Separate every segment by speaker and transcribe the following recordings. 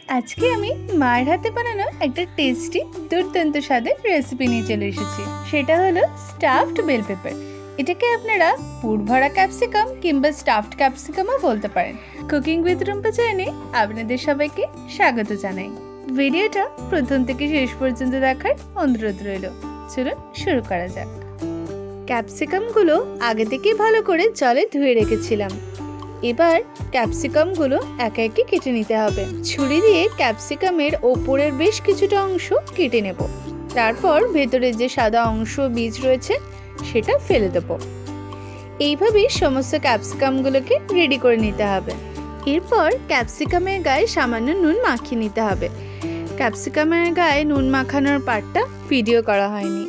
Speaker 1: আজকে আমি মায়ের হাতে বানানো একটা টেস্টি দুর্দান্ত স্বাদের রেসিপি নিয়ে চলে এসেছি। সেটা হলো স্টাফড বেল পেপার। এটাকে আপনারা পুর ভরা ক্যাপসিকাম কিংবা স্টাফড ক্যাপসিকামও বলতে পারেন। কুকিং উইথ রুম্পা চ্যানেলে আপনাদের সবাইকে স্বাগত জানাই। ভিডিওটা প্রথম থেকে শেষ পর্যন্ত দেখার অনুরোধ রইল। চলুন শুরু করা যাক। ক্যাপসিকামগুলো আগে থেকেই ভালো করে জলে ধুয়ে রেখেছিলাম। এবার ক্যাপসিকামগুলো একে একে কেটে নিতে হবে। ছুরি দিয়ে ক্যাপসিকামের ওপরের বেশ কিছুটা অংশ কেটে নেব। তারপর ভেতরের যে সাদা অংশ বীজ রয়েছে সেটা ফেলে দেব। এইভাবে সমস্ত ক্যাপসিকামগুলোকে রেডি করে নিতে হবে। এরপর ক্যাপসিকামের গায়ে সামান্য নুন মাখিয়ে নিতে হবে। ক্যাপসিকামের গায়ে নুন মাখানোর পার্টটা ভিডিও করা হয়নি।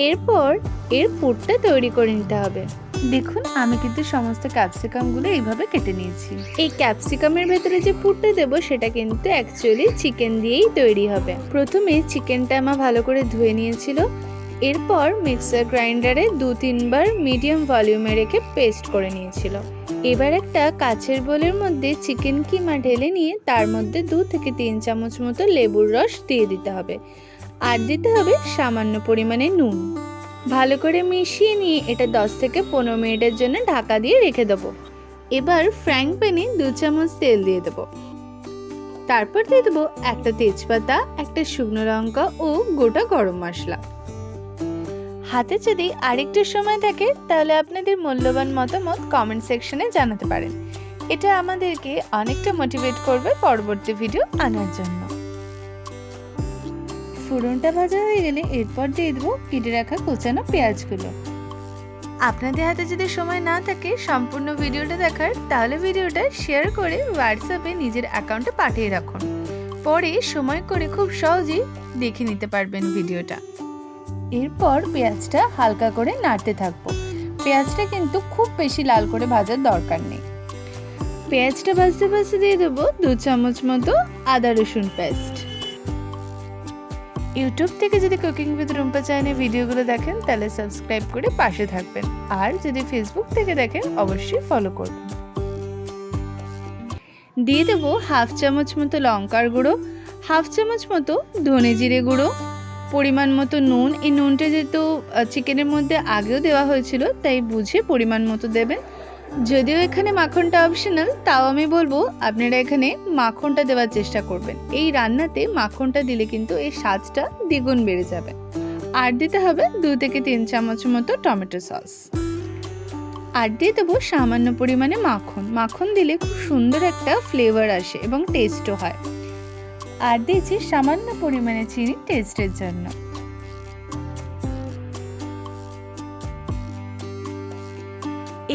Speaker 1: এরপর এর পুরটা তৈরি করে নিতে হবে। দেখুন, আমি কিন্তু সমস্ত ক্যাপসিকামগুলো এইভাবে কেটে নিয়েছি। এই ক্যাপসিকামের ভেতরে যে পুরটা দেবো সেটা কিন্তু অ্যাকচুয়ালি চিকেন দিয়েই তৈরি হবে। প্রথমে চিকেনটা আমার ভালো করে ধুয়ে নিয়েছিল। এরপর মিক্সার গ্রাইন্ডারে 2-3 বার মিডিয়াম ভলিউমে রেখে পেস্ট করে নিয়েছিল। এবার একটা কাচের বোলের মধ্যে চিকেন কিমা ঢেলে নিয়ে তার মধ্যে 2 থেকে 3 চামচ মতো লেবুর রস দিয়ে দিতে হবে। আর দিতে হবে সামান্য পরিমাণে নুন। ভালো করে মিশিয়ে নিয়ে এটা 10 থেকে 15 মিনিটের জন্য ঢাকা দিয়ে রেখে দেবো। এবার ফ্রাইং প্যানে 2 চামচ তেল দিয়ে দেবো। তারপর দিয়ে দেবো একটা তেজপাতা, একটা শুকনো লঙ্কা ও গোটা গরম মশলা। হাতে যদি আরেকটু সময় থাকে তাহলে আপনাদের মূল্যবান মতামত কমেন্ট সেকশনে জানাতে পারেন। এটা আমাদেরকে অনেকটা মোটিভেট করবে পরবর্তী ভিডিও আনার জন্য। ফোড়নটা ভাজা হয়ে গেলে এরপর দিয়ে দেবো কেটে রাখা কোচানো পেঁয়াজগুলো। আপনাদের হাতে যদি সময় না থাকে সম্পূর্ণ ভিডিওটা দেখার, তাহলে ভিডিওটা শেয়ার করে হোয়াটসঅ্যাপে নিজের অ্যাকাউন্টে পাঠিয়ে রাখুন। পরে সময় করে খুব সহজেই দেখে নিতে পারবেন ভিডিওটা। এরপর পেঁয়াজটা হালকা করে নাড়তে থাকবো। পেঁয়াজটা কিন্তু খুব বেশি লাল করে ভাজার দরকার নেই। পেঁয়াজটা ভাজতে ভাজতে দিয়ে দেবো 2 চামচ মতো আদা রসুন পেস্ট। ইউটিউব থেকে যদি কুকিং উইথ রুম্পা চ্যানেলে ভিডিওগুলো দেখেন তাহলে সাবস্ক্রাইব করে পাশে থাকবেন। আর যদি ফেসবুক থেকে দেখেন অবশ্যই ফলো করবেন। দিয়ে দেবো 1/2 চামচ মতো লঙ্কার গুঁড়ো, 1/2 চামচ মতো ধনে জিরে গুঁড়ো, পরিমাণ মতো নুন। এই নুনটা যেহেতু চিকেনের মধ্যে আগেও দেওয়া হয়েছিল তাই বুঝে পরিমাণ মতো দেবেন। যদিও এখানে মাখনটা অপশনাল, তাও আমি বলবো আপনারা এখানে মাখনটা দেওয়ার চেষ্টা করবেন। এই রান্নাতে মাখনটা দিলে কিন্তু এই স্বাদটা দ্বিগুণ বেড়ে যাবে। আর দিতে হবে 2 থেকে 3 চামচ মতো টমেটো সস। আর দিয়ে দেবো সামান্য পরিমাণে মাখন। মাখন দিলে খুব সুন্দর একটা ফ্লেভার আসে এবং টেস্টও হয়। আর দিয়েছি সামান্য পরিমাণে চিনি টেস্টের জন্য।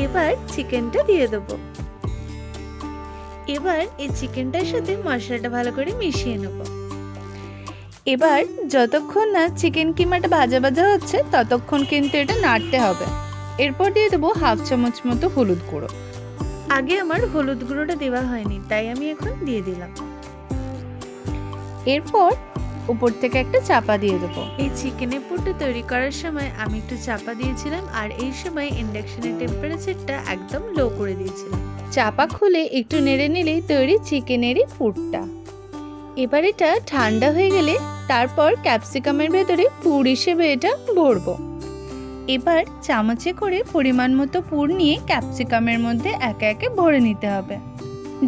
Speaker 1: এবার চিকেনটা দিয়ে দেবো। এবার এই চিকেনটার সাথে মশলাটা ভালো করে মিশিয়ে নেব। এবার যতক্ষণ না চিকেন কিমাটা ভাজা ভাজা হচ্ছে ততক্ষণ কিন্তু এটা নাড়তে হবে। এরপর দিয়ে দেবো 1/2 চামচ মতো হলুদ গুঁড়ো। আগে আমার হলুদ গুঁড়োটা দেওয়া হয়নি তাই আমি এখন দিয়ে দিলাম। এরপর উপর থেকে একটা চাপা দিয়ে দেবো। এই চিকেনের পুরটা তৈরি করার সময় আমি একটু চাপা দিয়েছিলাম আর এই সময় ইন্ডাকশনের টেম্পারেচারটা একদম লো করে দিয়েছিলাম। চাপা খুলে একটু নেড়ে নিলেই তৈরি চিকেনেরই পুরটা। এবার এটা ঠান্ডা হয়ে গেলে তারপর ক্যাপসিকামের ভেতরে পুর হিসেবে এটা ভরবো। এবার চামচে করে পরিমাণ মতো পুর নিয়ে ক্যাপসিকামের মধ্যে একে একে ভরে নিতে হবে।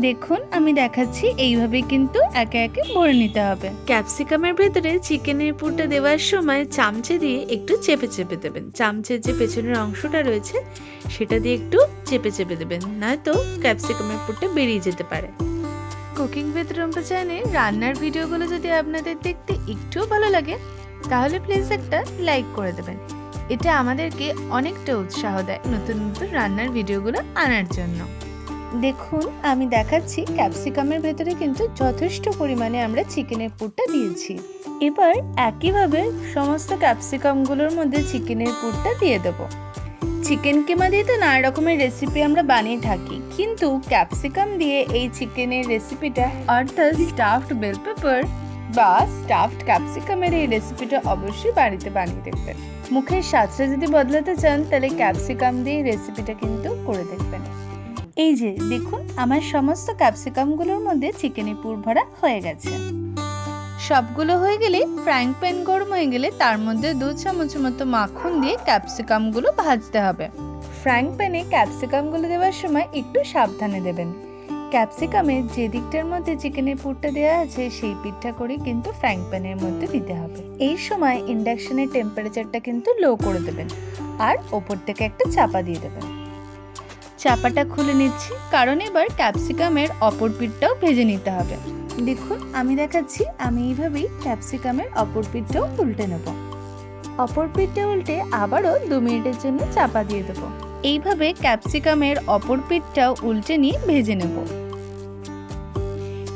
Speaker 1: দেখুন আমি দেখাচ্ছি, এইভাবে কিন্তু একে একে ভরে নিতে হবে। ক্যাপসিকামের ভেতরে চিকেনের পুরটা দেওয়ার সময় চামচে দিয়ে একটু চেপে চেপে দেবেন। চামচের যে পেছনের অংশটা রয়েছে সেটা দিয়ে একটু চেপে চেপে দেবেন, নয়তো ক্যাপসিকামের পুরটা বেরিয়ে যেতে পারে। কুকিং উইথ রুম্পা চ্যানেলে রান্নার ভিডিওগুলো যদি আপনাদের দেখতে একটু ভালো লাগে তাহলে প্লিজ একটা লাইক করে দেবেন। এটা আমাদেরকে অনেকটা উৎসাহ দেয় নতুন নতুন রান্নার ভিডিওগুলো আনার জন্য। দেখুন আমি দেখাচ্ছি ক্যাপসিকামের ভেতরে কিন্তু যথেষ্ট পরিমাণে আমরা চিকেনের পুরটা দিয়েছি। এবার একইভাবে সমস্ত ক্যাপসিকামগুলোর মধ্যে চিকেনের পুরটা দিয়ে দেব। চিকেন কিমা দিয়ে তো নানা রকমের রেসিপি আমরা বানিয়ে থাকি, কিন্তু ক্যাপসিকাম দিয়ে এই চিকেনের রেসিপিটা অর্থাৎ স্টাফড বেল পেপার বা স্টাফড ক্যাপসিকামের এই রেসিপিটা অবশ্যই বাড়িতে বানিয়ে দেখবেন। মুখের স্বাদটা যদি বদলাতে চান তাহলে ক্যাপসিকাম দিয়ে রেসিপিটা কিন্তু করে দেখবেন। এই যে দেখুন, আমার সমস্ত ক্যাপসিকামগুলোর মধ্যে চিকেনে পুর ভরা হয়ে গেছে। সবগুলো হয়ে গেলে ফ্রাইং প্যান গরম হয়ে গেলে তার মধ্যে 2 চামচ মতো মাখন দিয়ে ক্যাপসিকামগুলো ভাজতে হবে। ফ্রাইং প্যানে ক্যাপসিকামগুলো দেওয়ার সময় একটু সাবধানে দেবেন। ক্যাপসিকামের যে দিকটার মধ্যে চিকেনের পুরটা দেওয়া আছে সেই পিঠটা করে কিন্তু ফ্রাইং প্যানের মধ্যে দিতে হবে। এই সময় ইন্ডাকশনের টেম্পারেচারটা কিন্তু লো করে দেবেন আর ওপর থেকে একটা চাপা দিয়ে দেবেন। চাপাটা খুলে নিচ্ছি, কারণ এবার ক্যাপসিকামের অপর পিঠটাও ভেজে নিতে হবে। দেখুন আমি দেখাচ্ছি, আমি এইভাবেই ক্যাপসিকামের অপর পিঠটাও উল্টে নেব। অপর পিঠটা উল্টে আবারও 2 মিনিটের জন্য চাপা দিয়ে দেবো। এইভাবে ক্যাপসিকামের অপর পিঠটাও উল্টে নিয়ে ভেজে নেব।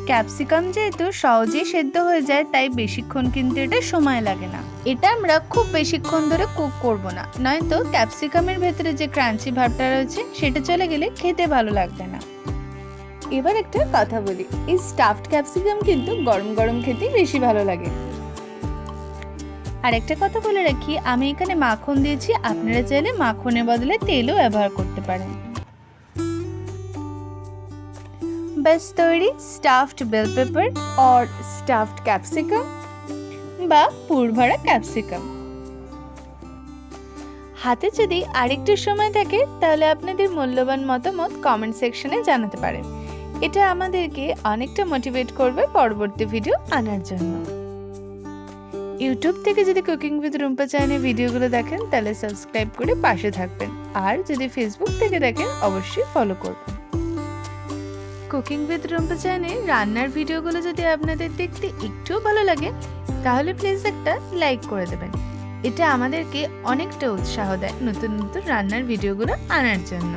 Speaker 1: ক্যাপসিকাম যেহেতু সহজেই সেদ্ধ হয়ে যায়, তাই বেশিক্ষণ কিন্তু এটা সময় লাগে না। এটা আমরা খুব বেশিক্ষণ ধরে কুক করব না, নয়তো ক্যাপসিকামের ভেতরে যে ক্রাঞ্চি ভাবটা রয়েছে সেটা চলে গেলে খেতে ভালো লাগবে না। এবার একটা কথা বলি, এই স্টাফড ক্যাপসিকাম কিন্তু গরম গরম খেতেই বেশি ভালো লাগে। আর একটা কথা বলে রাখি, আমি এখানে মাখন দিয়েছি, আপনারা চাইলে মাখনের বদলে তেলও ব্যবহার করতে পারেন। ব্যাস তৈরি stuffed bell pepper or stuffed capsicum বা পুর ভরা ক্যাপসিকাম। হাতে যদি আরেকটু সময় থাকে তাহলে আপনাদের মূল্যবান মতামত কমেন্ট সেকশনে জানাতে পারেন। এটা আমাদেরকে অনেকটা মোটিভেট করবে পরবর্তী ভিডিও আনার জন্য। ইউটিউব থেকে যদি কুকিং উইথ রুম্পা চ্যানেলের ভিডিওগুলো দেখেন তাহলে সাবস্ক্রাইব করে পাশে থাকবেন, আর যদি ফেসবুক থেকে দেখেন অবশ্যই ফলো করবেন। কুকিং উইথ রুম্পা চ্যানেলের রান্নার ভিডিওগুলো যদি আপনাদের দেখতে একটুও ভালো লাগে তাহলে প্লিজ একটা লাইক করে দেবেন। এটা আমাদেরকে অনেকটা উৎসাহ দেয় নতুন নতুন রান্নার ভিডিওগুলো আনার জন্য।